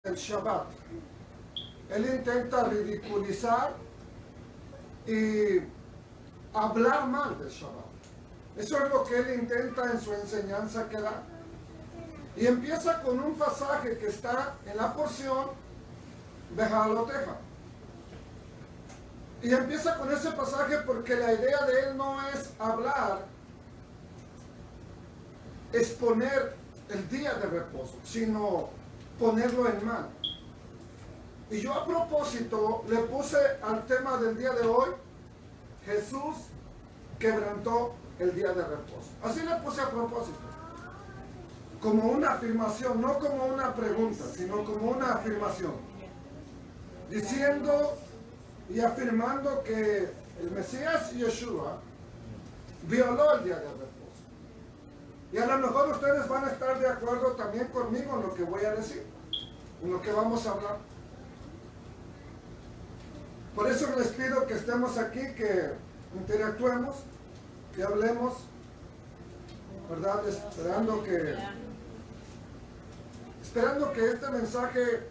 El Shabbat. Él intenta ridiculizar y hablar mal del Shabbat. Eso es lo que él intenta en su enseñanza que da. Y empieza con un pasaje que está en la porción de Jaloteja. Y empieza con ese pasaje porque la idea de él no es hablar, exponer el día de reposo, sino ponerlo en mal. Y yo a propósito le puse al tema del día de hoy, Jesús quebrantó el día de reposo. Así le puse a propósito. Como una afirmación, no como una pregunta, sino como una afirmación. Diciendo y afirmando que el Mesías Yeshua violó el día de reposo. Y a lo mejor ustedes van a estar de acuerdo también conmigo en lo que voy a decir, en lo que vamos a hablar. Por eso les pido que estemos aquí, que interactuemos, que hablemos, ¿verdad? Esperando que este mensaje,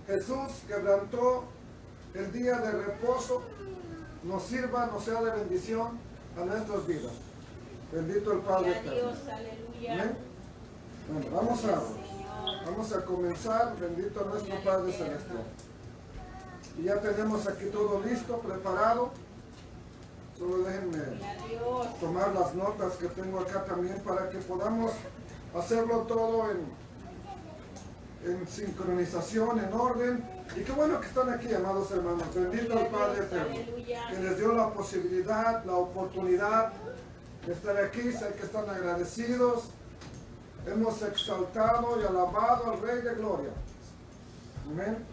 Jesús quebrantó el día de reposo, nos sirva, nos sea de bendición a nuestras vidas. Bendito el Padre eterno. Amén. Bueno, vamos a comenzar. Bendito nuestro Padre celestial. Y ya tenemos aquí todo listo, preparado. Solo déjenme tomar las notas que tengo acá también para que podamos hacerlo todo en sincronización, en orden. Y qué bueno que están aquí, amados hermanos. Bendito el Padre eterno, que les dio la posibilidad, la oportunidad de estar aquí. Sé que están agradecidos. Hemos exaltado y alabado al Rey de Gloria. Amén.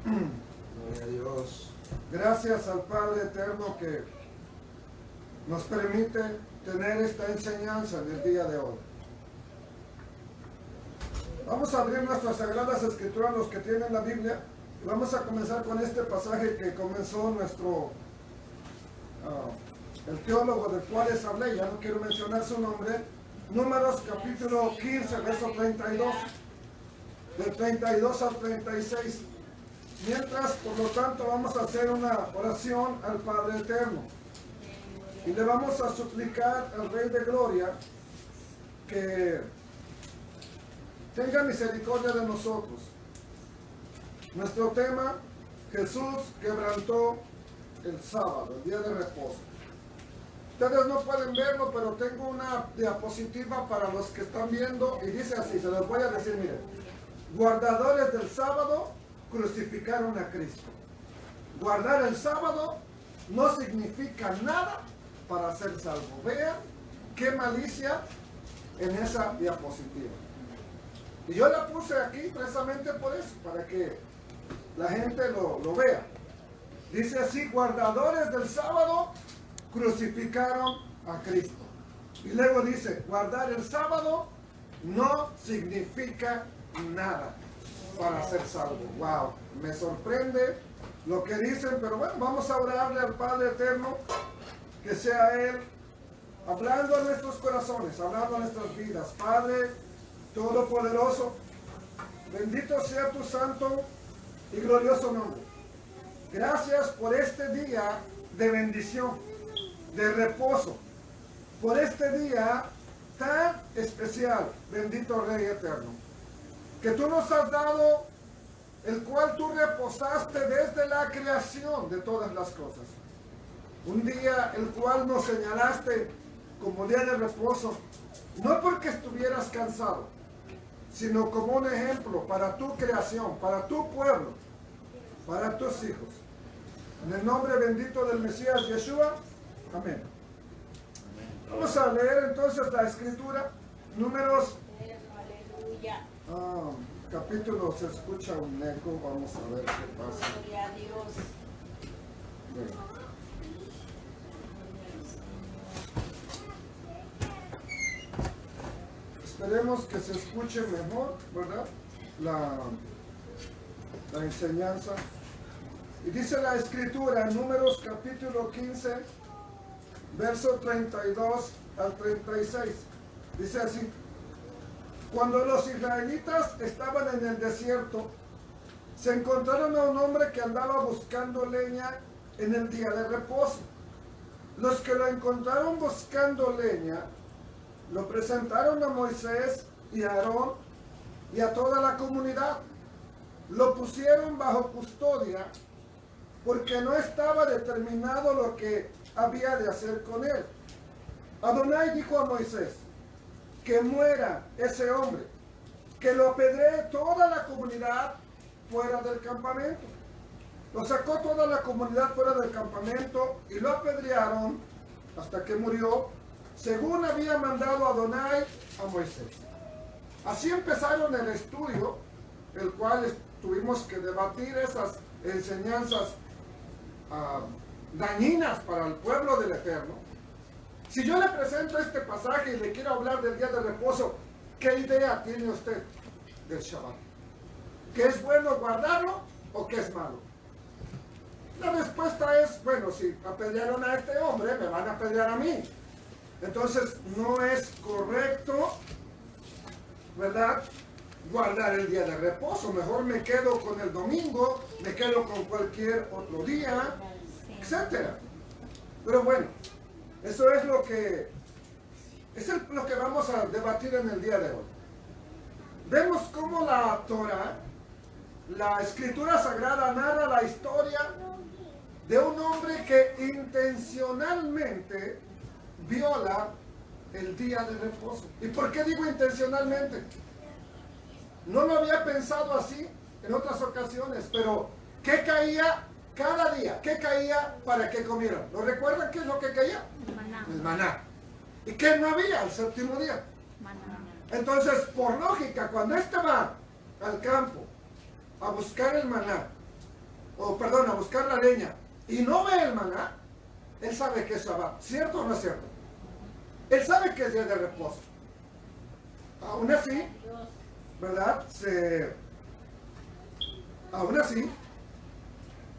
Gloria a Dios. Gracias al Padre eterno que nos permite tener esta enseñanza en el día de hoy. Vamos a abrir nuestras sagradas escrituras, los que tienen la Biblia, y vamos a comenzar con este pasaje que comenzó el teólogo del cual les hablé, ya no quiero mencionar su nombre. Números capítulo 15, verso 32, del 32 al 36. Mientras, por lo tanto, vamos a hacer una oración al Padre eterno y le vamos a suplicar al Rey de Gloria que tenga misericordia de nosotros. Nuestro tema: Jesús quebrantó el sábado, el día de reposo. Ustedes no pueden verlo, pero tengo una diapositiva para los que están viendo y dice así, se los voy a decir, miren: guardadores del sábado crucificaron a Cristo. Guardar el sábado no significa nada para ser salvo. Vean qué malicia en esa diapositiva. Y yo la puse aquí precisamente por eso, para que la gente lo vea. Dice así: guardadores del sábado crucificaron a Cristo. Y luego dice: guardar el sábado no significa nada para ser salvo. Wow, me sorprende lo que dicen, pero bueno, vamos a orarle al Padre eterno, que sea Él hablando a nuestros corazones, hablando a nuestras vidas. Padre Todopoderoso, bendito sea tu santo y glorioso nombre. Gracias por este día de bendición, de reposo, por este día tan especial, bendito Rey eterno, que tú nos has dado, el cual tú reposaste desde la creación de todas las cosas. Un día el cual nos señalaste como día de reposo, no porque estuvieras cansado, sino como un ejemplo para tu creación, para tu pueblo, para tus hijos. En el nombre bendito del Mesías Yeshua, amén. Vamos a leer entonces la escritura, Números. Capítulo, se escucha un eco, vamos a ver qué pasa. Gloria a Dios. Bien. Esperemos que se escuche mejor, ¿verdad? La enseñanza. Y dice la escritura en Números capítulo 15, verso 32 al 36. Dice así: cuando los israelitas estaban en el desierto, se encontraron a un hombre que andaba buscando leña en el día de reposo. Los que lo encontraron buscando leña, lo presentaron a Moisés y a Aarón y a toda la comunidad. Lo pusieron bajo custodia porque no estaba determinado lo que había de hacer con él. Adonai dijo a Moisés: que muera ese hombre, que lo apedree toda la comunidad fuera del campamento. Lo sacó toda la comunidad fuera del campamento y lo apedrearon hasta que murió, según había mandado Adonai a Moisés. Así empezaron el estudio, el cual tuvimos que debatir esas enseñanzas dañinas para el pueblo del Eterno. Si yo le presento este pasaje y le quiero hablar del día de reposo, ¿qué idea tiene usted del Shabbat? ¿Que es bueno guardarlo o que es malo? La respuesta es, bueno, si apedrearon a este hombre, me van a apedrear a mí. Entonces no es correcto, ¿verdad?, guardar el día de reposo. Mejor me quedo con el domingo, me quedo con cualquier otro día, etcétera. Pero bueno, eso es lo que lo que vamos a debatir en el día de hoy. Vemos cómo la Torah, la escritura sagrada, narra la historia de un hombre que intencionalmente viola el día de reposo. ¿Y por qué digo intencionalmente? No lo había pensado así en otras ocasiones, pero ¿qué caía cada día? ¿Qué caía para que comieran? ¿Lo recuerdan qué es lo que caía? El maná. ¿Y qué no había el séptimo día? Maná. Entonces, por lógica, cuando éste va al campo a buscar el maná, a buscar la leña, y no ve el maná, él sabe que es Shabbat. ¿Cierto o no es cierto? Él sabe que es día de reposo. Aún así, ¿verdad? Aún así,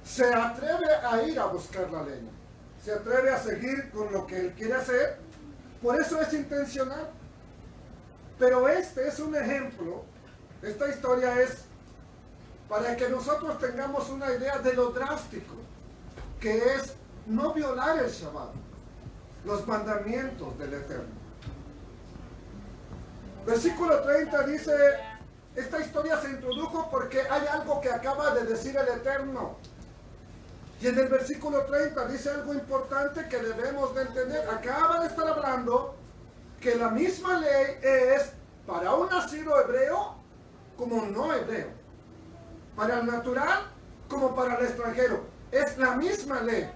se atreve a ir a buscar la leña. Se atreve a seguir con lo que él quiere hacer. Por eso es intencional. Pero este es un ejemplo. Esta historia es para que nosotros tengamos una idea de lo drástico que es no violar el Shabbat, los mandamientos del Eterno. Versículo 30 dice: esta historia se introdujo porque hay algo que acaba de decir el Eterno. Y en el versículo 30 dice algo importante que debemos de entender. Acaba de estar hablando que la misma ley es para un nacido hebreo como no hebreo, para el natural como para el extranjero. Es la misma ley.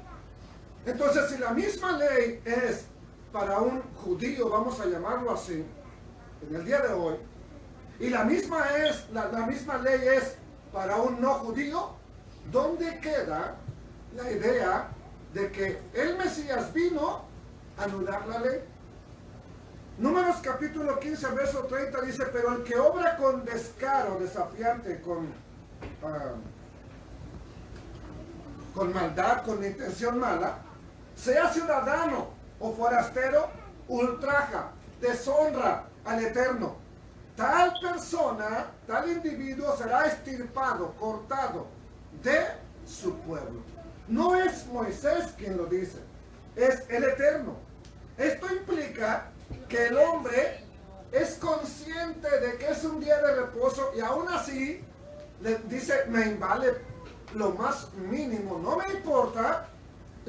Entonces, si la misma ley es para un judío, vamos a llamarlo así, en el día de hoy, y la misma ley es para un no judío, ¿dónde queda la idea de que el Mesías vino a anular la ley? Números capítulo 15, verso 30 dice: pero el que obra con descaro, desafiante, con maldad, con intención mala, sea ciudadano o forastero, ultraja, deshonra al Eterno. Tal persona, tal individuo será extirpado, cortado de su pueblo. No es Moisés quien lo dice, es el Eterno. Esto implica que el hombre es consciente de que es un día de reposo y aún así le dice: me vale lo más mínimo, no me importa,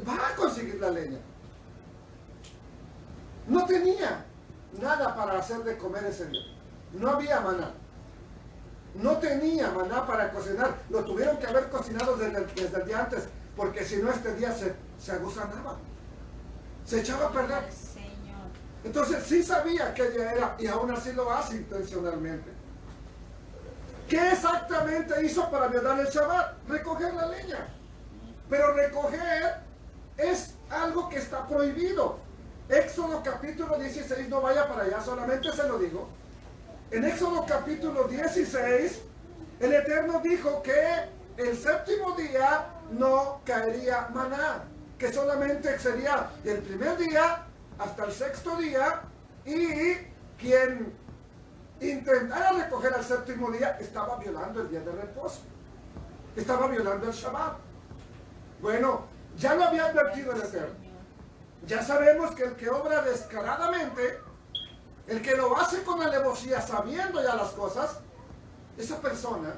va a conseguir la leña. No tenía nada para hacer de comer ese día. No había maná. No tenía maná para cocinar. Lo tuvieron que haber cocinado desde el día antes, porque si no este día se agusanaba. Se echaba a perder. Entonces sí sabía que ella era, y aún así lo hace intencionalmente. ¿Qué exactamente hizo para violar el Shabbat? Recoger la leña. Pero recoger es algo que está prohibido. Éxodo capítulo 16, no vaya para allá, solamente se lo digo. en Éxodo capítulo 16, el Eterno dijo que el séptimo día no caería maná, que solamente sería del primer día hasta el sexto día, y quien intentara recoger al séptimo día estaba violando el día de reposo, estaba violando el Shabbat. Bueno, ya lo había advertido el Eterno. Ya sabemos que el que obra descaradamente, el que lo hace con alevosía, sabiendo ya las cosas, esa persona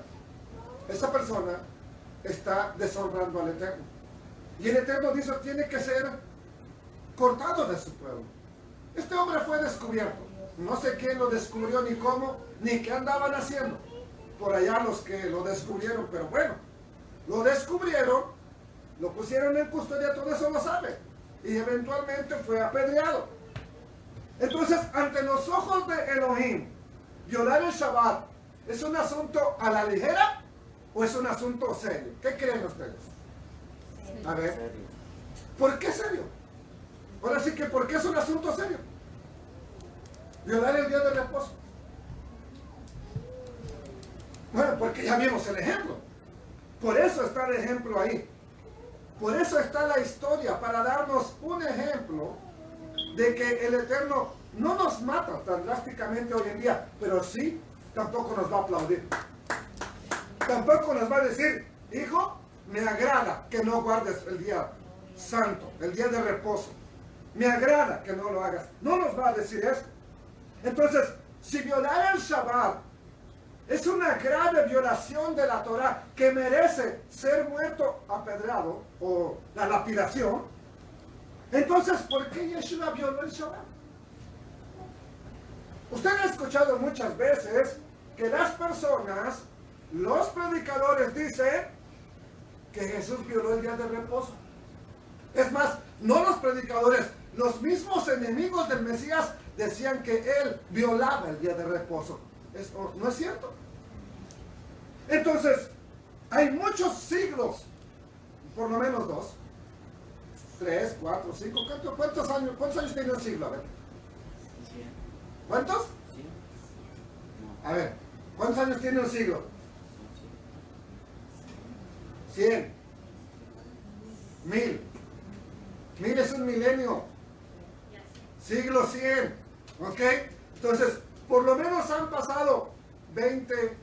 está deshonrando al Eterno. Y el Eterno dice, tiene que ser cortado de su pueblo. Este hombre fue descubierto. No sé quién lo descubrió, ni cómo, ni qué andaban haciendo por allá los que lo descubrieron, pero bueno, lo descubrieron, lo pusieron en custodia, todo eso lo sabe, y eventualmente fue apedreado. Entonces, ante los ojos de Elohim, violar el Shabbat, ¿es un asunto a la ligera o es un asunto serio? ¿Qué creen ustedes? A ver, ¿por qué serio? Ahora sí que, ¿por qué es un asunto serio? Violar el día de reposo. Bueno, porque ya vimos el ejemplo. Por eso está el ejemplo ahí. Por eso está la historia, para darnos un ejemplo de que el Eterno no nos mata tan drásticamente hoy en día, pero sí, tampoco nos va a aplaudir. Tampoco nos va a decir, hijo, me agrada que no guardes el día santo, el día de reposo. Me agrada que no lo hagas. No nos va a decir eso. Entonces, si violar el Shabbat es una grave violación de la Torah que merece ser muerto apedreado o la lapidación, entonces, ¿por qué Yeshua violó el Shabbat? Usted ha escuchado muchas veces que las personas, los predicadores dicen que Jesús violó el día de reposo. Es más, no los predicadores, los mismos enemigos del Mesías decían que él violaba el día de reposo. ¿Esto no es cierto? Entonces, hay muchos siglos, por lo menos 2, 3, 4, 5, ¿cuántos años tiene un siglo? A ver. ¿Cuántos? A ver, ¿cuántos años tiene un siglo? 100. 1000. 1000 es un milenio. Siglo 100. ¿Ok? Entonces, por lo menos han pasado 20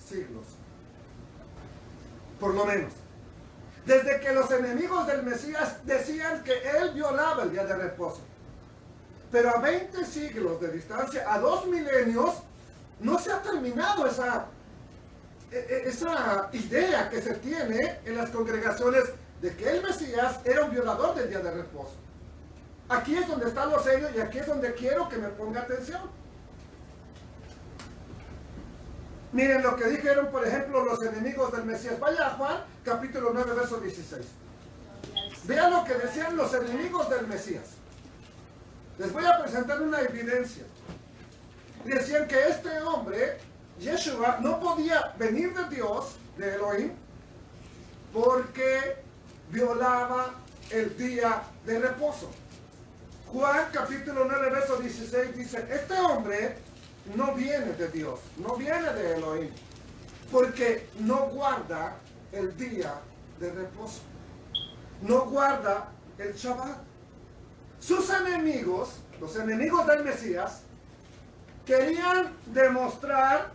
siglos. Por lo menos. Desde que los enemigos del Mesías decían que él violaba el día de reposo. Pero a 20 siglos de distancia, a 2 milenios, no se ha terminado esa idea que se tiene en las congregaciones de que el Mesías era un violador del día de reposo. Aquí es donde está lo serio y aquí es donde quiero que me ponga atención. Miren lo que dijeron, por ejemplo, los enemigos del Mesías. Vaya a Juan, capítulo 9, verso 16. Vean lo que decían los enemigos del Mesías. Les voy a presentar una evidencia. Decían que este hombre, Yeshua, no podía venir de Dios, de Elohim, porque violaba el día de reposo. Juan capítulo 9, verso 16 dice, este hombre no viene de Dios, no viene de Elohim, porque no guarda el día de reposo, no guarda el Shabbat. Sus enemigos, los enemigos del Mesías, querían demostrar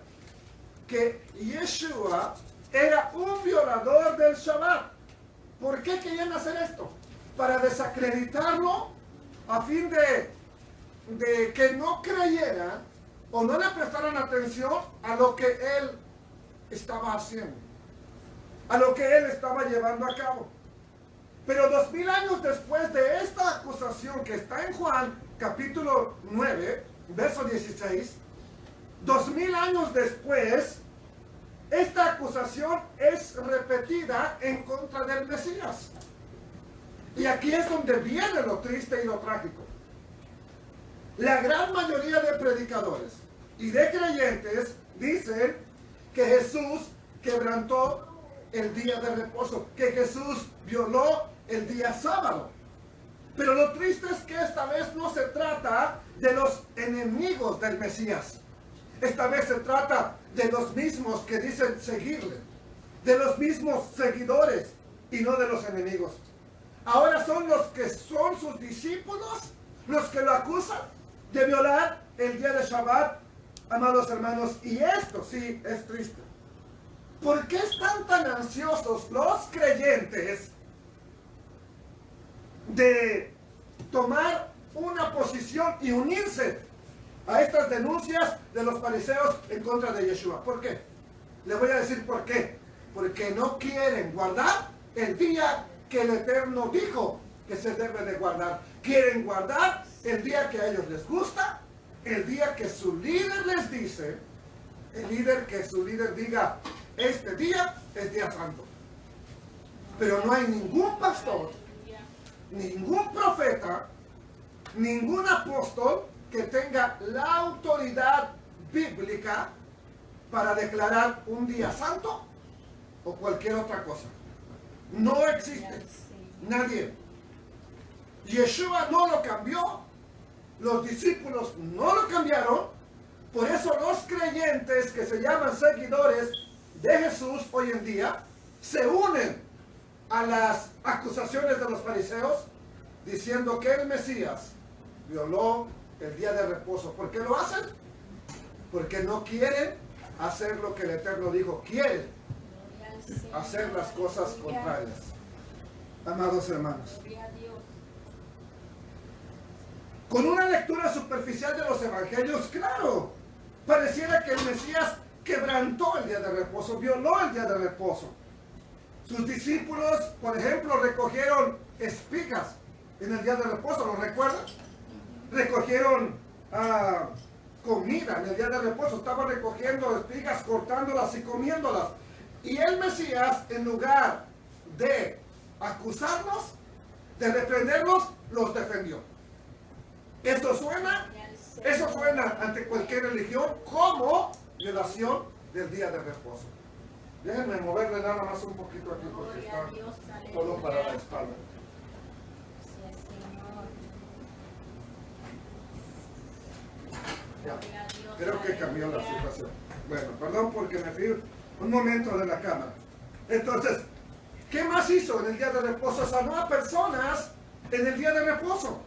que Yeshua era un violador del Shabbat. ¿Por qué querían hacer esto? Para desacreditarlo, a fin de que no creyeran o no le prestaran atención a lo que él estaba haciendo, a lo que él estaba llevando a cabo. Pero 2000 años después de esta acusación que está en Juan capítulo 9, verso 16, 2000 años después, esta acusación es repetida en contra del Mesías. Y aquí es donde viene lo triste y lo trágico. La gran mayoría de predicadores y de creyentes dicen que Jesús quebrantó el día de reposo, que Jesús violó el día sábado. Pero lo triste es que esta vez no se trata de los enemigos del Mesías. Esta vez se trata de los mismos que dicen seguirle, de los mismos seguidores y no de los enemigos. Ahora son los que son sus discípulos los que lo acusan de violar el día de Shabbat, amados hermanos. Y esto sí es triste. ¿Por qué están tan ansiosos los creyentes de tomar una posición y unirse a estas denuncias de los fariseos en contra de Yeshua? ¿Por qué? Les voy a decir por qué. Porque no quieren guardar el día que el Eterno dijo que se debe de guardar. Quieren guardar el día que a ellos les gusta, el día que su líder les dice, que su líder diga, este día es día santo. Pero no hay ningún pastor, ningún profeta, ningún apóstol que tenga la autoridad bíblica para declarar un día santo o cualquier otra cosa. No existe. Nadie. Yeshua no lo cambió. Los discípulos no lo cambiaron. Por eso los creyentes que se llaman seguidores de Jesús hoy en día se unen a las acusaciones de los fariseos diciendo que el Mesías violó el día de reposo. ¿Por qué lo hacen? Porque no quieren hacer lo que el Eterno dijo. Quieren hacer las cosas contrarias. Amados hermanos, con una lectura superficial de los evangelios, claro, pareciera que el Mesías quebrantó el día de reposo, violó el día de reposo. Sus discípulos, por ejemplo, recogieron espigas en el día de reposo, ¿lo recuerdan? Recogieron comida en el día de reposo, estaban recogiendo espigas, cortándolas y comiéndolas. Y el Mesías, en lugar de acusarlos, de reprenderlos, los defendió. Eso suena ante cualquier religión como violación del día de reposo. Déjenme moverle nada más un poquito aquí porque está todo para la espalda. Ya, creo que cambió la situación. Bueno, perdón porque me fui un momento de la cámara. Entonces, ¿qué más hizo en el día de reposo? Sanó a personas en el día de reposo.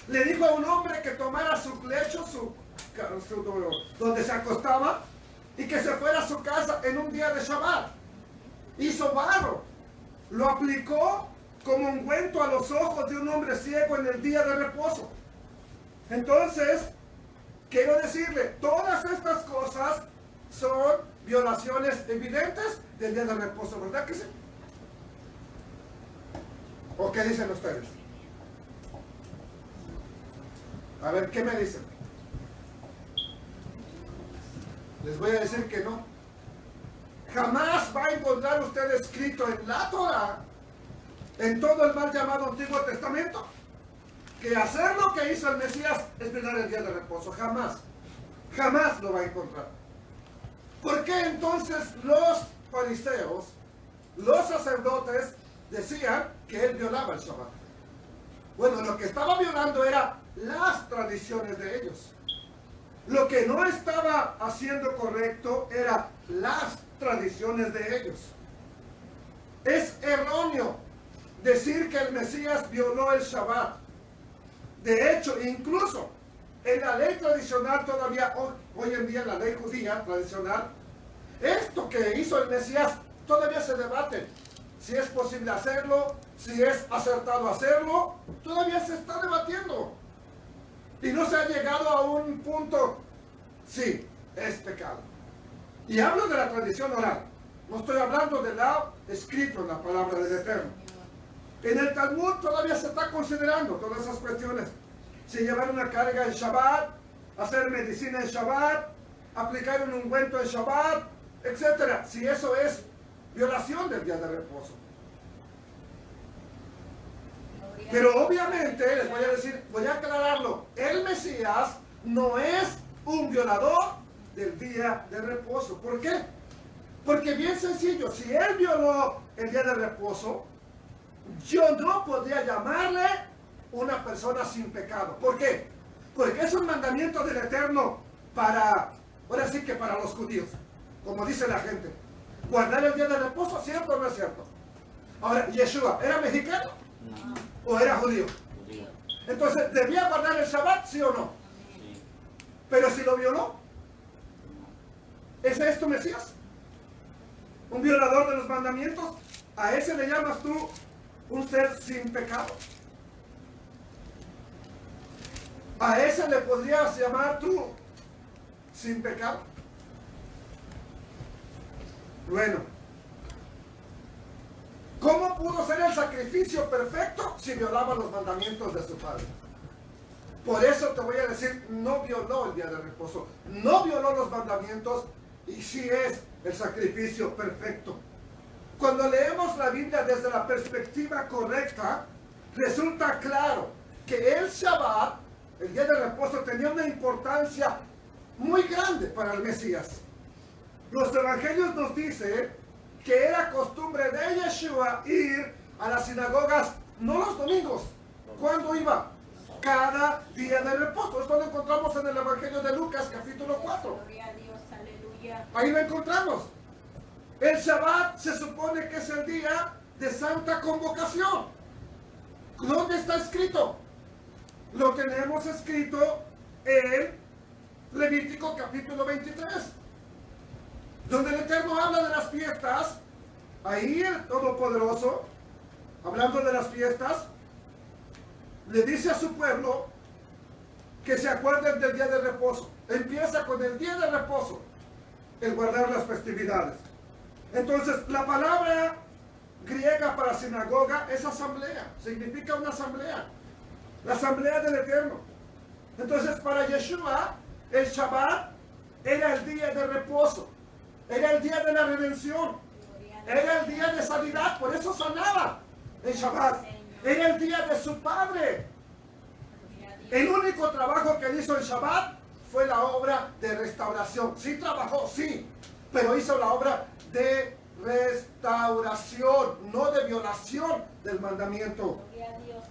Le dijo a un hombre que tomara su lecho, donde se acostaba, y que se fuera a su casa en un día de Shabbat. Hizo barro, lo aplicó como ungüento a los ojos de un hombre ciego en el día de reposo. Entonces, quiero decirle, todas estas cosas son violaciones evidentes del día de reposo, ¿verdad que sí? ¿O qué dicen ustedes? A ver, ¿qué me dicen? Les voy a decir que no. Jamás va a encontrar usted escrito en la Torah, en todo el mal llamado Antiguo Testamento, que hacer lo que hizo el Mesías es violar el día de reposo. Jamás. Jamás lo va a encontrar. ¿Por qué entonces los fariseos, los sacerdotes, decían que él violaba el Shabbat? Bueno, lo que estaba violando era las tradiciones de ellos. Lo que no estaba haciendo correcto era las tradiciones de ellos. Es erróneo decir que el Mesías violó el Shabbat. De hecho, incluso en la ley tradicional todavía, hoy en día en la ley judía tradicional, esto que hizo el Mesías todavía se debate. Si es posible hacerlo, si es acertado hacerlo, todavía se está debatiendo. Y no se ha llegado a un punto, sí, es pecado. Y hablo de la tradición oral. No estoy hablando de la escrito en la palabra del Eterno. En el Talmud todavía se está considerando todas esas cuestiones. Si llevar una carga en Shabbat, hacer medicina en Shabbat, aplicar un ungüento en Shabbat, etc. Si eso es violación del día de reposo. Pero obviamente, les voy a decir, voy a aclararlo, el Mesías no es un violador del día de reposo. ¿Por qué? Porque bien sencillo, si él violó el día de reposo, yo no podría llamarle una persona sin pecado. ¿Por qué? Porque es un mandamiento del Eterno para Ahora sí que para los judíos, como dice la gente, guardar el día de reposo, ¿cierto o no es cierto? Ahora, Yeshua, ¿era mexicano? No. ¿O era judío? Judío. Entonces, ¿debía guardar el Shabbat, sí o no? Sí. Pero si lo violó, ¿ese es tu Mesías? ¿Un violador de los mandamientos? ¿A ese le llamas tú un ser sin pecado? ¿A ese le podrías llamar tú sin pecado? Bueno, ¿cómo pudo ser el sacrificio perfecto si violaba los mandamientos de su padre? Por eso te voy a decir, no violó el día de reposo, no violó los mandamientos y sí es el sacrificio perfecto. Cuando leemos la Biblia desde la perspectiva correcta, resulta claro que el Shabbat, el día de reposo, tenía una importancia muy grande para el Mesías. Los evangelios nos dicen que era costumbre de Yeshua ir a las sinagogas, no los domingos. ¿Cuándo iba? Cada día de reposo. Esto lo encontramos en el evangelio de Lucas, capítulo 4. Gloria a Dios, aleluya. Ahí lo encontramos. El Shabbat se supone que es el día de santa convocación. ¿Dónde está escrito? Lo tenemos escrito en Levítico capítulo 23, donde el Eterno habla de las fiestas. Ahí el Todopoderoso, hablando de las fiestas, le dice a su pueblo que se acuerden del día de reposo. Empieza con el día de reposo, el guardar las festividades. Entonces, la palabra griega para sinagoga es asamblea, significa una asamblea, la asamblea del Eterno. Entonces, para Yeshua, el Shabbat era el día de reposo, era el día de la redención, era el día de sanidad, por eso sanaba el Shabbat, era el día de su Padre. El único trabajo que hizo el Shabbat fue la obra de restauración. Sí trabajó, sí, pero hizo la obra de restauración, no de violación del mandamiento.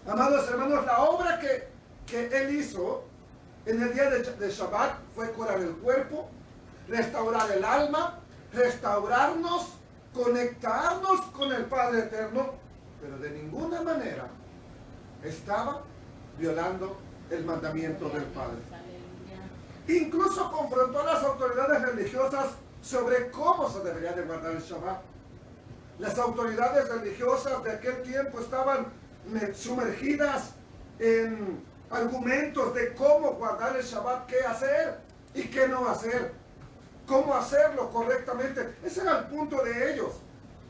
Amados hermanos, la obra que él hizo en el día de Shabbat fue curar el cuerpo, restaurar el alma, restaurarnos, conectarnos con el Padre Eterno, pero de ninguna manera estaba violando el mandamiento del Padre. Incluso confrontó a las autoridades religiosas sobre cómo se debería de guardar el Shabbat. Las autoridades religiosas de aquel tiempo estaban sumergidas en argumentos de cómo guardar el Shabbat, qué hacer y qué no hacer, cómo hacerlo correctamente. Ese era el punto de ellos.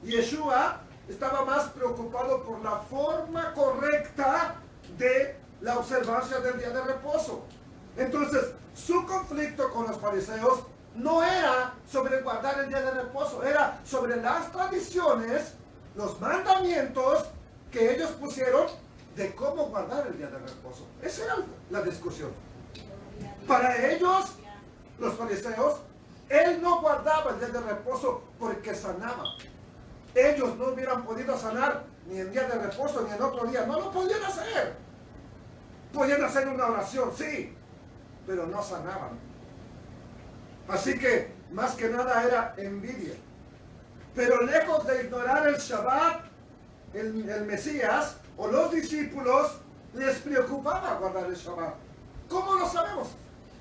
Yeshua estaba más preocupado por la forma correcta de la observancia del día de reposo. Entonces, su conflicto con los fariseos no era sobre guardar el día de reposo, era sobre las tradiciones, los mandamientos que ellos pusieron de cómo guardar el día de reposo. Esa era la discusión. Para ellos, los fariseos, él no guardaba el día de reposo porque sanaba. Ellos no hubieran podido sanar ni en día de reposo ni en otro día. No lo podían hacer. Podían hacer una oración, sí, pero no sanaban. Así que, más que nada, era envidia. Pero lejos de ignorar el Shabbat, el Mesías o los discípulos les preocupaba guardar el Shabbat. ¿Cómo lo sabemos?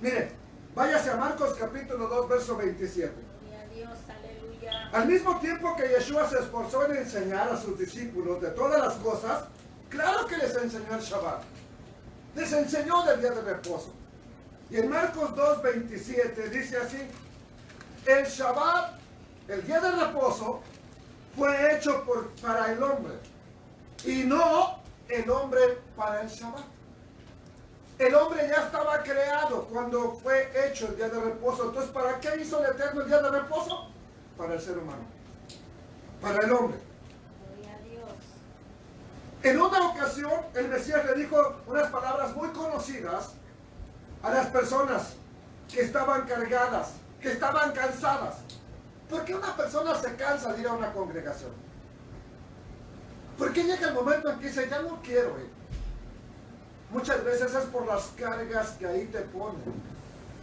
Mire, váyase a Marcos capítulo 2, verso 27. Gloria a Dios, aleluya. Al mismo tiempo que Yeshua se esforzó en enseñar a sus discípulos de todas las cosas, claro que les enseñó el Shabbat. Les enseñó del día de reposo. Y en Marcos 2, 27 dice así: el Shabbat, el día de reposo, fue hecho para el hombre y no el hombre para el Shabbat. El hombre ya estaba creado cuando fue hecho el día de reposo. Entonces, ¿para qué hizo el Eterno el día de reposo? Para el ser humano, para el hombre. Gloria a Dios. En una ocasión, el Mesías le dijo unas palabras muy conocidas a las personas que estaban cargadas, que estaban cansadas. ¿Por qué una persona se cansa de ir a una congregación? ¿Por qué llega el momento en que dice, ya no quiero ir? Muchas veces es por las cargas que ahí te ponen,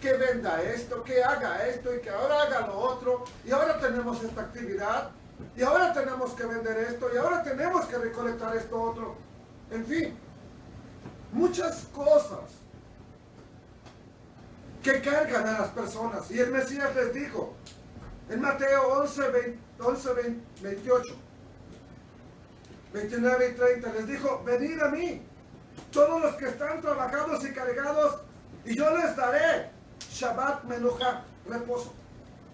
que venda esto, que haga esto y que ahora haga lo otro, y ahora tenemos esta actividad, y ahora tenemos que vender esto, y ahora tenemos que recolectar esto otro. En fin, muchas cosas que cargan a las personas. Y el Mesías les dijo en Mateo 11, 28, 29 y 30, les dijo: venid a mí, todos los que están trabajados y cargados, y yo les daré Shabbat Menuja, reposo.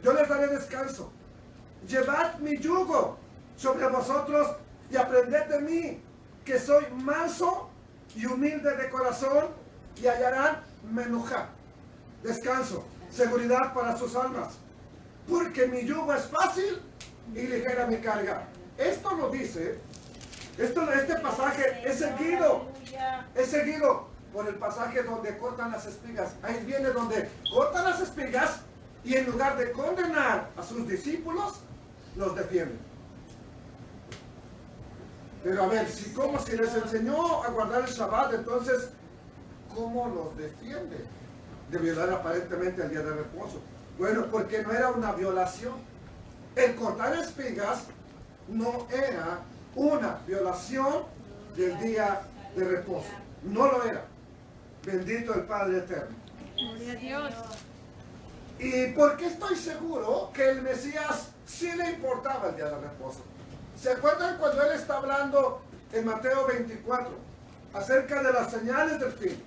Yo les daré descanso. Llevad mi yugo sobre vosotros y aprended de mí, que soy manso y humilde de corazón, y hallarán Menuja, descanso, seguridad para sus almas. Porque mi yugo es fácil y ligera mi carga. Esto lo dice, este pasaje es seguido por el pasaje donde cortan las espigas. Ahí viene donde cortan las espigas y en lugar de condenar a sus discípulos, los defienden. Pero a ver, si les enseñó a guardar el Shabbat, entonces, ¿cómo los defiende de violar aparentemente el día de reposo? Bueno, porque no era una violación. El cortar espigas no era una violación del día de reposo. No lo era. Bendito el Padre Eterno. Gloria a Dios. ¿Y por qué estoy seguro que el Mesías sí le importaba el día de reposo? ¿Se acuerdan cuando él está hablando en Mateo 24 acerca de las señales del fin?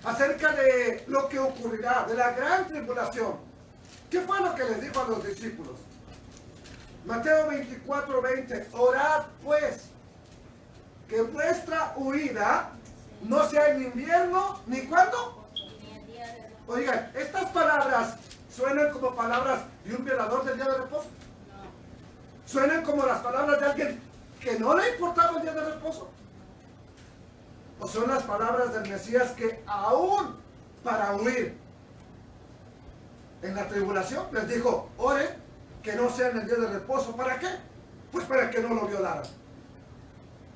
Acerca de lo que ocurrirá, de la gran tribulación. ¿Qué fue lo que les dijo a los discípulos? Mateo 24, 20. Orad pues, que vuestra huida no sea en invierno, ¿ni cuándo? Oigan, estas palabras suenan como palabras de un violador del día de reposo. Suenan como las palabras de alguien que no le importaba el día de reposo. O son las palabras del Mesías que aún para huir en la tribulación les dijo: oren que no sea en el día de reposo. ¿Para qué? Pues para que no lo violaran.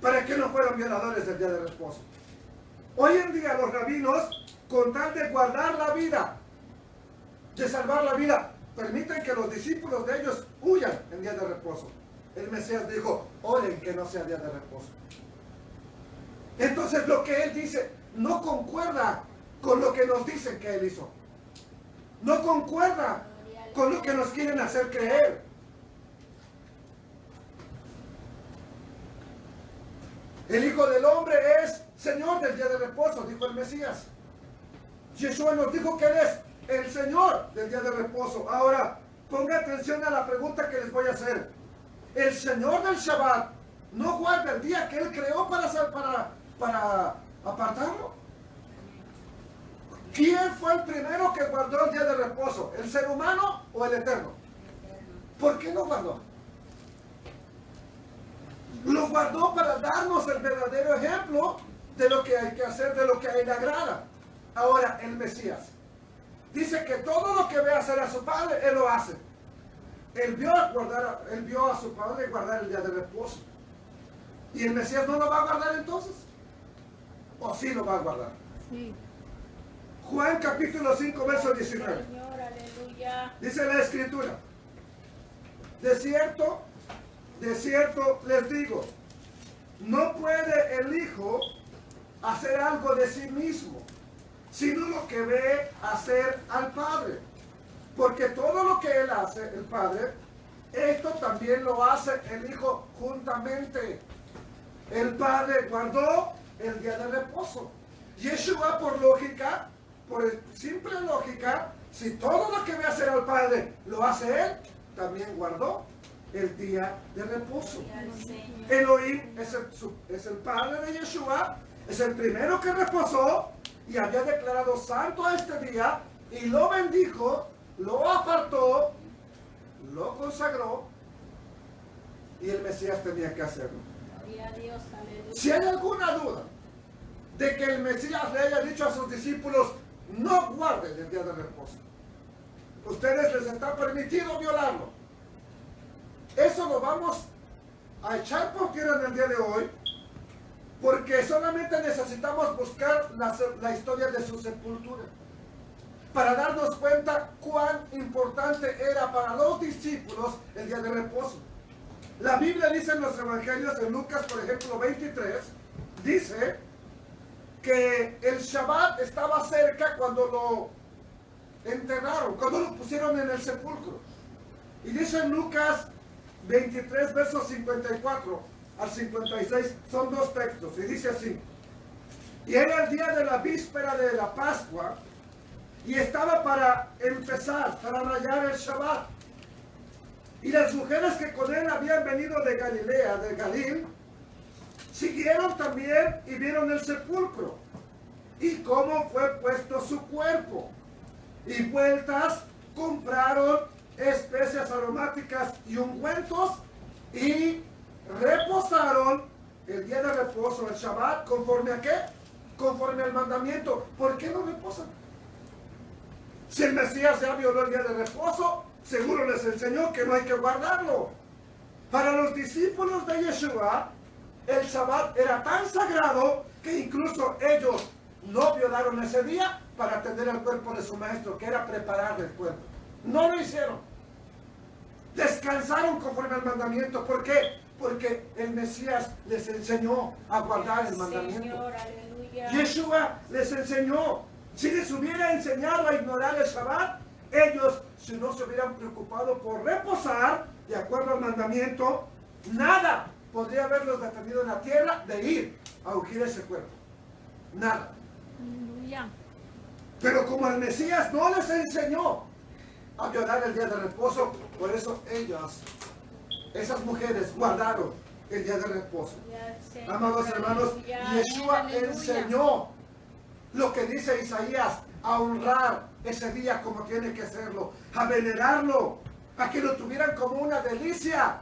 Para que no fueran violadores del día de reposo. Hoy en día los rabinos, con tal de guardar la vida, de salvar la vida, permiten que los discípulos de ellos huyan en día de reposo. El Mesías dijo: oren que no sea día de reposo. Entonces lo que él dice no concuerda con lo que nos dicen que él hizo. No concuerda con lo que nos quieren hacer creer. El Hijo del Hombre es Señor del día de reposo, dijo el Mesías. Yeshua nos dijo que Él es el Señor del día de reposo. Ahora, ponga atención a la pregunta que les voy a hacer. ¿El Señor del Shabbat no guarda el día que Él creó para apartarlo? ¿Quién fue el primero que guardó el día de reposo? ¿El ser humano o el Eterno? ¿Por qué lo guardó? Lo guardó para darnos el verdadero ejemplo de lo que hay que hacer, de lo que a Él le agrada. Ahora, el Mesías dice que todo lo que ve hacer a su padre, Él lo hace. Él vio a su padre guardar el día de reposo. ¿Y el Mesías no lo va a guardar entonces? ¿O sí lo va a guardar? Sí. Juan capítulo 5, verso 19. Señor, aleluya. Dice la Escritura: de cierto les digo, no puede el Hijo hacer algo de sí mismo, sino lo que ve hacer al Padre. Porque todo lo que Él hace, el Padre, esto también lo hace el Hijo juntamente. El Padre guardó el día de reposo. Yeshua, por lógica, por simple lógica, si todo lo que ve hacer al Padre lo hace Él, también guardó el día de reposo. Elohim es el Padre de Yeshua, es el primero que reposó y había declarado santo a este día y lo bendijo, lo apartó, lo consagró y el Mesías tenía que hacerlo. Gloria a Dios, aleluya. Si hay alguna duda de que el Mesías le haya dicho a sus discípulos: no guarden el día de reposo, ustedes les está permitido violarlo, eso lo vamos a echar por tierra en el día de hoy, porque solamente necesitamos buscar la historia de su sepultura. para darnos cuenta cuán importante era para los discípulos el día de reposo. La Biblia dice en los evangelios, en Lucas, por ejemplo, 23, dice que el Shabbat estaba cerca cuando lo enterraron, cuando lo pusieron en el sepulcro. Y dice en Lucas 23, versos 54 al 56, son dos textos, y dice así: y era el día de la víspera de la Pascua, y estaba para empezar, para rayar el Shabbat. Y las mujeres que con él habían venido de Galilea, de Galil, siguieron también y vieron el sepulcro y cómo fue puesto su cuerpo. Y vueltas compraron especias aromáticas y ungüentos y reposaron el día de reposo, el Shabbat, ¿conforme a qué? Conforme al mandamiento. ¿Por qué no reposan? Si el Mesías ya violó el día de reposo, seguro les enseñó que no hay que guardarlo. Para los discípulos de Yeshua, el Shabbat era tan sagrado que incluso ellos no violaron ese día para atender al cuerpo de su maestro, que era preparar el cuerpo. No lo hicieron. Descansaron conforme al mandamiento. ¿Por qué? Porque el Mesías les enseñó a guardar el mandamiento. Señor, aleluya. Yeshua les enseñó. Si les hubiera enseñado a ignorar el Shabbat, ellos, si no se hubieran preocupado por reposar de acuerdo al mandamiento, nada podría haberlos detenido en la tierra de ir a ungir ese cuerpo. Nada. Aleluya. Pero como el Mesías no les enseñó a violar el día de reposo, por eso ellas, esas mujeres, guardaron el día de reposo. Amados hermanos, Yeshua enseñó lo que dice Isaías, a honrar ese día como tiene que serlo, a venerarlo, a que lo tuvieran como una delicia,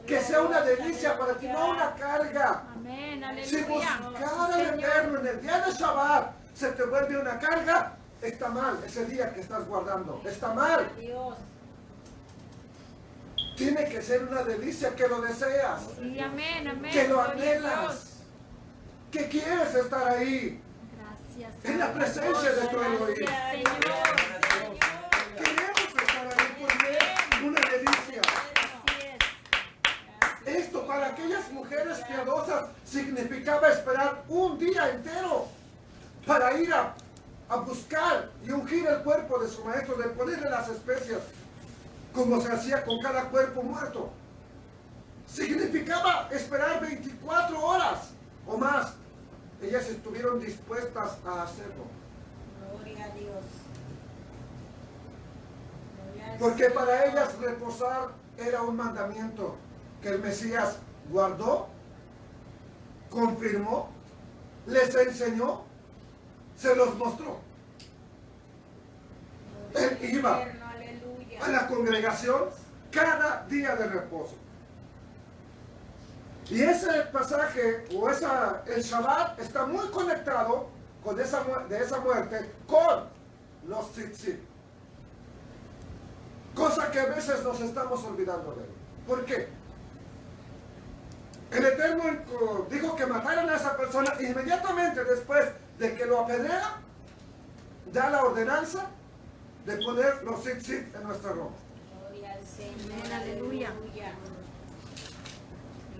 que sea una delicia para ti, no una carga. Amén, Si aleluya. buscar al Eterno en el día de Shabbat se te vuelve una carga, está mal ese día que estás guardando, está mal. Dios. Tiene que ser una delicia, que lo deseas, Sí, amén, amén. que lo Gloria a anhelas, Dios. que quieres estar ahí, Gracias. en la presencia de tu Elohim. Gracias, Señor. Queremos estar ahí porque es una delicia. Así es. Esto para aquellas mujeres piadosas significaba esperar un día entero para ir a buscar y ungir el cuerpo de su maestro, de ponerle las especias, como se hacía con cada cuerpo muerto. Significaba esperar 24 horas o más. Ellas estuvieron dispuestas a hacerlo. Gloria a Dios. Gloria al Porque para Señor. ellas reposar era un mandamiento que el Mesías guardó, confirmó, les enseñó, se los mostró. Él iba Eterno, aleluya. a la congregación cada día de reposo. Y ese pasaje o el Shabbat está muy conectado con de esa muerte con los tzitzit. Cosa que a veces nos estamos olvidando de él. ¿Por qué? El Eterno dijo que mataran a esa persona inmediatamente después de que lo apedrean, da la ordenanza de poner los tzitzit en nuestra ropa. Gloria al Señor, Amén, aleluya. aleluya.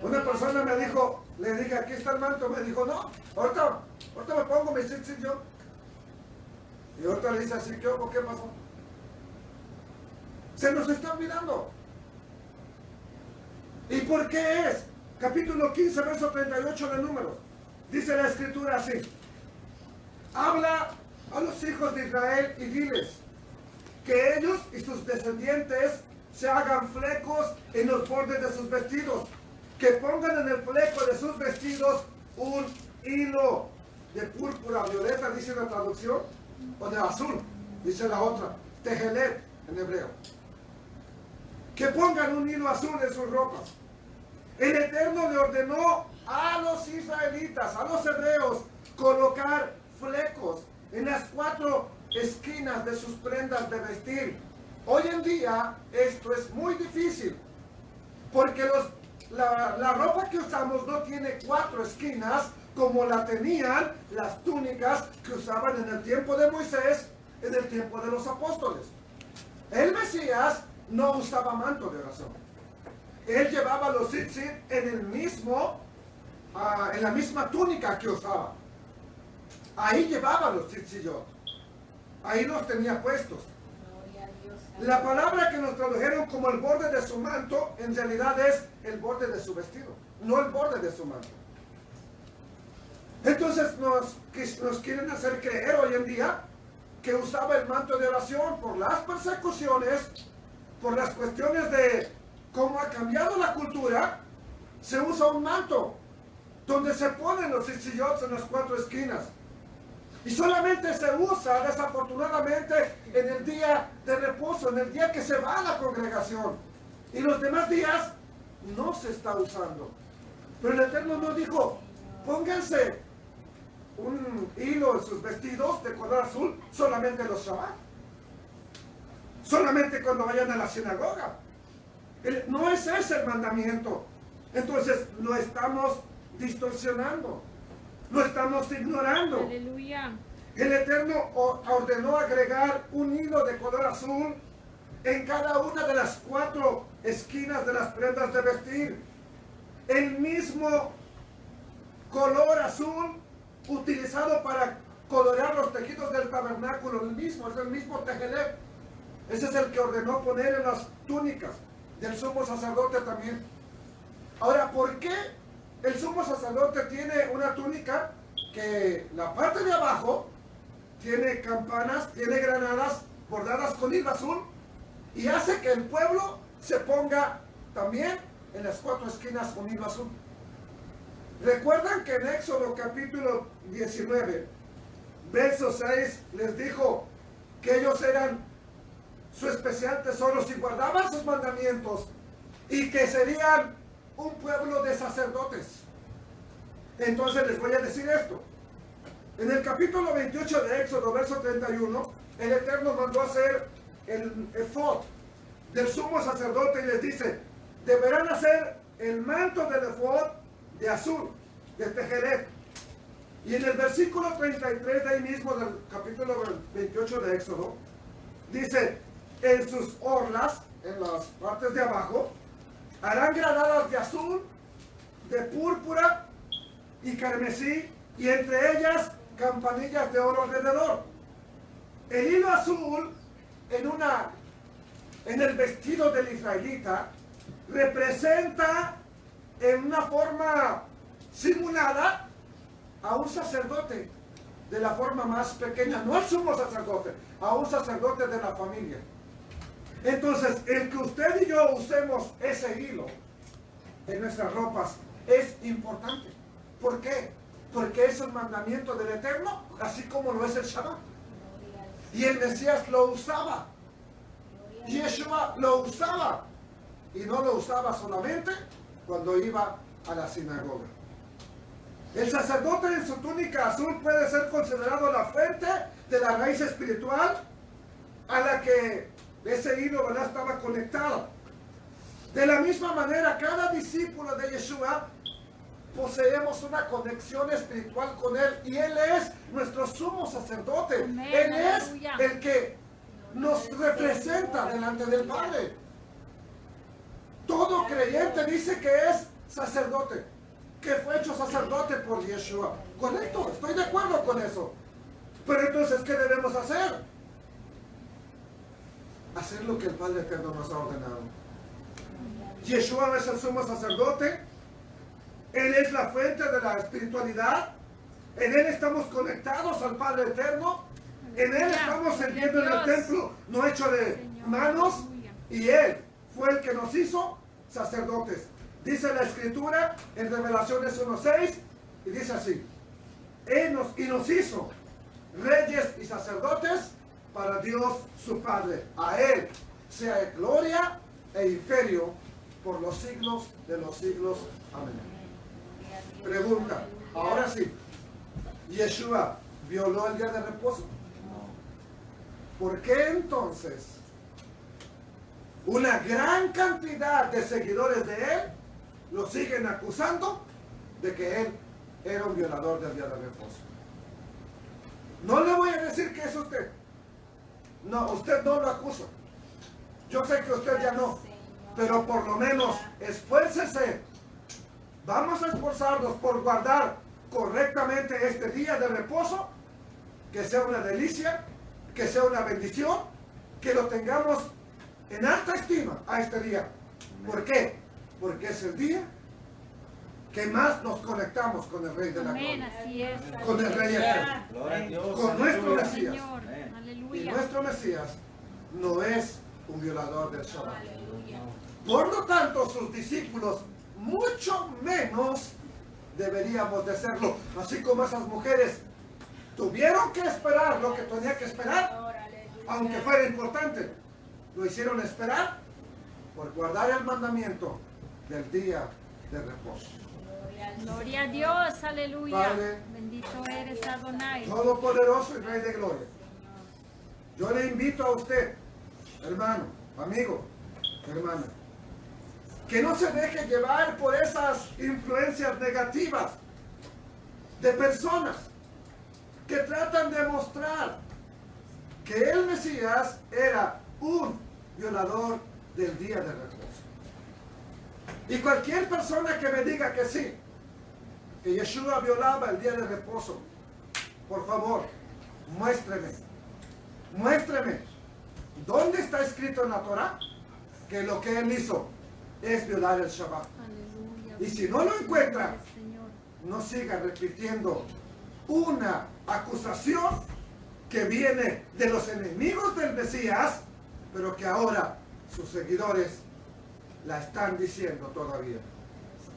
Una persona me dijo, le dije, aquí está el manto, me dijo, no, ahorita me pongo mi tzitzit yo. Y ahorita le dice así, ¿qué pasó? Se nos está olvidando. ¿Y por qué es? Capítulo 15, verso 38 de Números. Dice la escritura así: habla a los hijos de Israel y diles que ellos y sus descendientes se hagan flecos en los bordes de sus vestidos, que pongan en el fleco de sus vestidos un hilo de púrpura violeta, dice la traducción, o de azul, dice la otra, tejelet en hebreo. Que pongan un hilo azul en sus ropas. El Eterno le ordenó a los israelitas, a los hebreos, colocar flecos en las 4 esquinas de sus prendas de vestir. Hoy en día esto es muy difícil, porque la ropa que usamos no tiene 4 esquinas como la tenían las túnicas que usaban en el tiempo de Moisés en el tiempo de los apóstoles. El Mesías no usaba manto de oración. Él llevaba los tzitzit en el mismo, en la misma túnica que usaba. Ahí llevaba los tzitziyot. Ahí los tenía puestos. Gloria a Dios. La palabra que nos tradujeron como el borde de su manto, en realidad es el borde de su vestido, no el borde de su manto. Entonces nos quieren hacer creer hoy en día que usaba el manto de oración por las persecuciones, por las cuestiones de cómo ha cambiado la cultura. Se usa un manto donde se ponen los tzitziyot en las cuatro esquinas. Y solamente se usa, desafortunadamente, en el día de reposo, en el día que se va a la congregación. Y los demás días no se está usando. Pero el Eterno nos dijo, pónganse un hilo en sus vestidos de color azul solamente los Shabbat. Solamente cuando vayan a la sinagoga. No es ese el mandamiento. Entonces lo estamos distorsionando. Lo estamos ignorando. Aleluya. El Eterno ordenó agregar un hilo de color azul en cada una de las cuatro esquinas de las prendas de vestir. El mismo color azul utilizado para colorear los tejidos del tabernáculo, es el mismo tejelec. Ese es el que ordenó poner en las túnicas del sumo sacerdote también. Ahora, ¿por qué el sumo sacerdote tiene una túnica que la parte de abajo tiene campanas, tiene granadas bordadas con hilo azul y hace que el pueblo se ponga también en las cuatro esquinas con hilo azul? ¿Recuerdan que en Éxodo capítulo 19, verso 6, les dijo que ellos eran su especial tesoro si guardaban sus mandamientos y que serían un pueblo de sacerdotes? Entonces les voy a decir esto. En el capítulo 28 de Éxodo, verso 31, el Eterno mandó hacer el efod del sumo sacerdote y les dice, deberán hacer el manto del efod de azul, de tejelec. Y en el versículo 33 de ahí mismo del capítulo 28 de Éxodo, dice, en sus orlas, en las partes de abajo, harán granadas de azul, de púrpura y carmesí, y entre ellas campanillas de oro alrededor. El hilo azul en el vestido del israelita representa en una forma simulada a un sacerdote de la forma más pequeña, no al sumo sacerdote, a un sacerdote de la familia. Entonces, el que usted y yo usemos ese hilo en nuestras ropas es importante. ¿Por qué? Porque es un mandamiento del Eterno, así como lo es el Shabbat. Y el Mesías lo usaba. Yeshua lo usaba. Y no lo usaba solamente cuando iba a la sinagoga. El sacerdote en su túnica azul puede ser considerado la fuente de la raíz espiritual a la que ese hilo, ¿verdad?, estaba conectado. De la misma manera, cada discípulo de Yeshua poseemos una conexión espiritual con Él y Él es nuestro sumo sacerdote. Amén, Él es aleluya. el que nos representa delante del Padre. Todo creyente dice que es sacerdote, que fue hecho sacerdote por Yeshua. Correcto, estoy de acuerdo con eso. Pero entonces, ¿qué debemos hacer? Hacer lo que el Padre Eterno nos ha ordenado. Yeshua es el sumo sacerdote. Él es la fuente de la espiritualidad. En Él estamos conectados al Padre Eterno. En Él estamos sirviendo en el templo, no hecho de manos. Y Él fue el que nos hizo sacerdotes. Dice la Escritura en Revelaciones 1:6 y dice así: Él nos hizo reyes y sacerdotes para Dios su Padre. A Él sea gloria e imperio por los siglos de los siglos. Amén. Pregunta, ahora sí, ¿Yeshua violó el día de reposo? ¿Por qué entonces una gran cantidad de seguidores de Él lo siguen acusando de que Él era un violador del día de reposo? No le voy a decir que es usted. No, usted no lo acusa. Yo sé que usted ya no. Pero por lo menos esfuércese. Vamos a esforzarnos por guardar correctamente este día de reposo. Que sea una delicia, que sea una bendición, que lo tengamos en alta estima a este día. ¿Por qué? Porque es el día que más nos conectamos con el Rey de la Amén, Gloria. así es. Con el Rey eterno. Gloria a Dios. Con nuestro Aleluya. Mesías. Señor, Amén. Y aleluya. nuestro Mesías no es un violador del Shabbat. Aleluya. Por lo tanto, sus discípulos mucho menos deberíamos de serlo. Así como esas mujeres tuvieron que esperar lo que tenía que esperar, Señor, aleluya. aunque fuera importante. Lo hicieron esperar por guardar el mandamiento del día de reposo. Gloria al Gloria a Dios, aleluya. Padre, Bendito eres Adonai. Todopoderoso y Rey de Gloria. Yo le invito a usted, hermano, amigo, hermana, que no se deje llevar por esas influencias negativas de personas que tratan de mostrar que el Mesías era un violador del día de reposo. Y cualquier persona que me diga que sí, que Yeshua violaba el día de reposo, por favor, muéstreme, ¿dónde está escrito en la Torah que lo que él hizo es violar el Shabbat? Aleluya. Y si no lo encuentra, Señor. no siga repitiendo una acusación que viene de los enemigos del Mesías, pero que ahora sus seguidores la están diciendo todavía.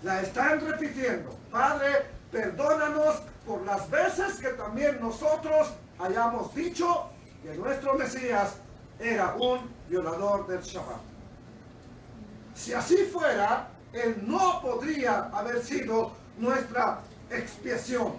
La están repitiendo. Padre, perdónanos por las veces que también nosotros hayamos dicho que nuestro Mesías era un violador del Shabbat. Si así fuera, él no podría haber sido nuestra expiación.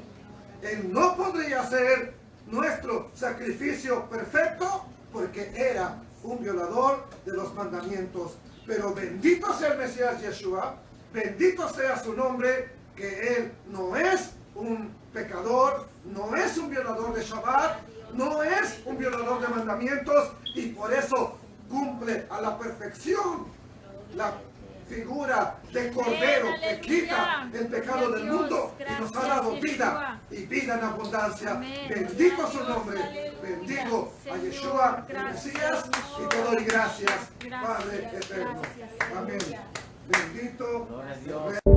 Él no podría ser nuestro sacrificio perfecto porque era un violador de los mandamientos. Pero bendito sea el Mesías Yeshua, bendito sea su nombre, que él no es un pecador, no es un violador de Shabbat, no es un violador de mandamientos y por eso cumple a la perfección la figura de Cordero que quita el pecado del mundo y nos ha dado vida y vida en abundancia. Amén. Bendito su nombre, bendigo a Yeshua, el Mesías, y te doy gracias, Padre eterno. Amén. Bendito Gloria a Dios. sea